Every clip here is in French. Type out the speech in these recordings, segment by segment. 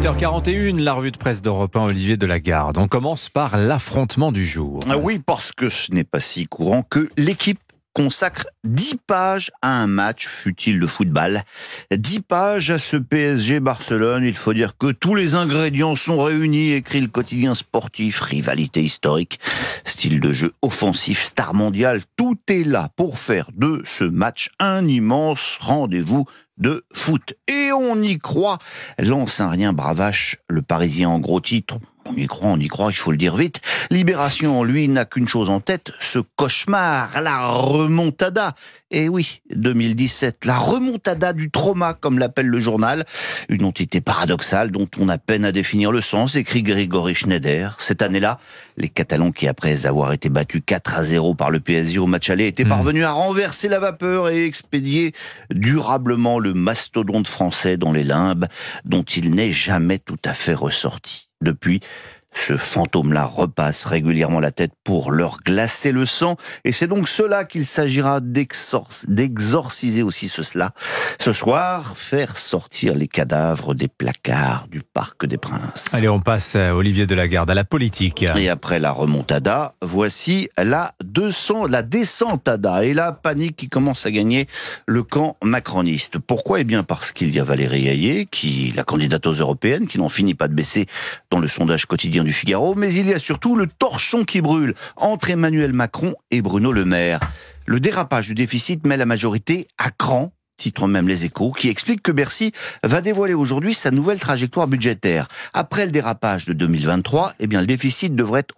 8h41, la revue de presse d'Europe 1, Olivier Delagarde. On commence par l'affrontement du jour. Oui, parce que ce n'est pas si courant que l'équipe consacre 10 pages à un match, fût-il de football. 10 pages à ce PSG Barcelone. Il faut dire que tous les ingrédients sont réunis, écrit le quotidien sportif, rivalité historique, style de jeu offensif, star mondial. Tout est là pour faire de ce match un immense rendez-vous de foot. Et on y croit, lance un rien bravache, le Parisien en gros titre. On y croit, il faut le dire vite. Libération, lui, n'a qu'une chose en tête, ce cauchemar, la remontada. Et oui, 2017, la remontada du trauma, comme l'appelle le journal. Une entité paradoxale dont on a peine à définir le sens, écrit Grégory Schneider. Cette année-là, les Catalans qui, après avoir été battus 4-0 par le PSG au match aller, étaient parvenus à renverser la vapeur et expédier durablement le mastodonte français dans les limbes, dont il n'est jamais tout à fait ressorti. Depuis, ce fantôme-là repasse régulièrement la tête pour leur glacer le sang, et c'est donc cela qu'il s'agira d'exorciser aussi ce soir, faire sortir les cadavres des placards du Parc des Princes. Allez, on passe, Olivier Delagarde, à la politique. Et après la remontada, voici la descentada, et la panique qui commence à gagner le camp macroniste. Pourquoi ? Eh bien parce qu'il y a Valérie Hayé, la candidate aux européennes, qui n'en finit pas de baisser dans le sondage quotidien du Figaro, mais il y a surtout le torchon qui brûle entre Emmanuel Macron et Bruno Le Maire. Le dérapage du déficit met la majorité à cran, titre même Les Échos, qui explique que Bercy va dévoiler aujourd'hui sa nouvelle trajectoire budgétaire. Après le dérapage de 2023, eh bien le déficit devrait être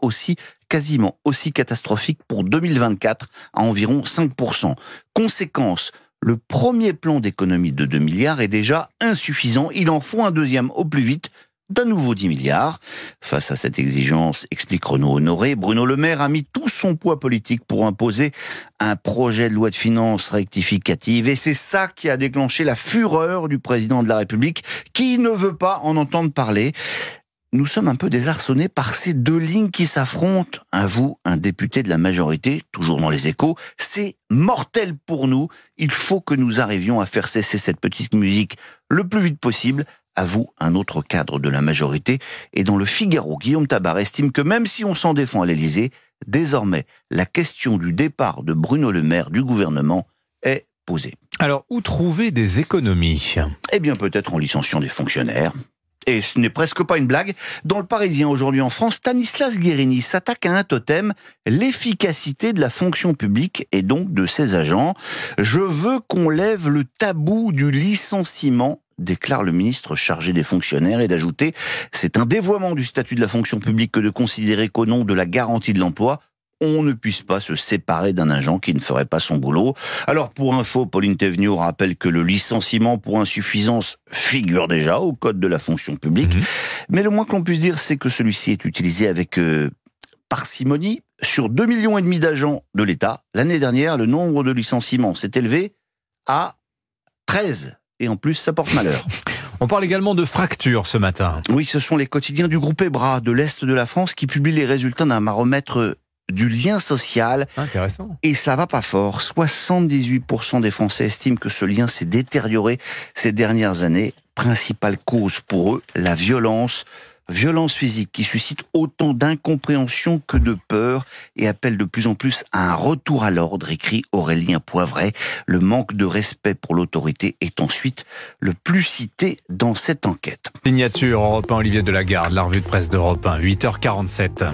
quasiment aussi catastrophique pour 2024, à environ 5%. Conséquence, le premier plan d'économie de 2 milliards est déjà insuffisant. Il en faut un deuxième au plus vite, d'un nouveau 10 milliards. Face à cette exigence, explique Renaud Honoré, Bruno Le Maire a mis tout son poids politique pour imposer un projet de loi de finances rectificative. Et c'est ça qui a déclenché la fureur du président de la République, qui ne veut pas en entendre parler. Nous sommes un peu désarçonnés par ces deux lignes qui s'affrontent. Avoue un député de la majorité, toujours dans Les Échos, c'est mortel pour nous. Il faut que nous arrivions à faire cesser cette petite musique le plus vite possible. Avoue un autre cadre de la majorité. Et dans le Figaro, Guillaume Tabar estime que même si on s'en défend à l'Élysée, désormais, la question du départ de Bruno Le Maire du gouvernement est posée. Alors, où trouver des économies ? Eh bien, peut-être en licenciant des fonctionnaires. Et ce n'est presque pas une blague. Dans le Parisien aujourd'hui en France, Stanislas Guérini s'attaque à un totem, l'efficacité de la fonction publique et donc de ses agents. Je veux qu'on lève le tabou du licenciement, déclare le ministre chargé des fonctionnaires, et d'ajouter « C'est un dévoiement du statut de la fonction publique que de considérer qu'au nom de la garantie de l'emploi, on ne puisse pas se séparer d'un agent qui ne ferait pas son boulot. » Alors pour info, Pauline Thévenoud rappelle que le licenciement pour insuffisance figure déjà au code de la fonction publique. Mais le moins que l'on puisse dire, c'est que celui-ci est utilisé avec parcimonie. Sur 2,5 millions d'agents de l'État, l'année dernière, le nombre de licenciements s'est élevé à 13. Et en plus, ça porte malheur. On parle également de fractures ce matin. Oui, ce sont les quotidiens du groupe EBRA de l'Est de la France qui publient les résultats d'un baromètre du lien social. Intéressant. Et ça va pas fort. 78% des Français estiment que ce lien s'est détérioré ces dernières années. Principale cause pour eux, la violence. Violence physique qui suscite autant d'incompréhension que de peur et appelle de plus en plus à un retour à l'ordre, écrit Aurélien Poivret. Le manque de respect pour l'autorité est ensuite le plus cité dans cette enquête. Signature Europe 1, Olivier Delagarde, la revue de presse d'Europe 1, 8h47.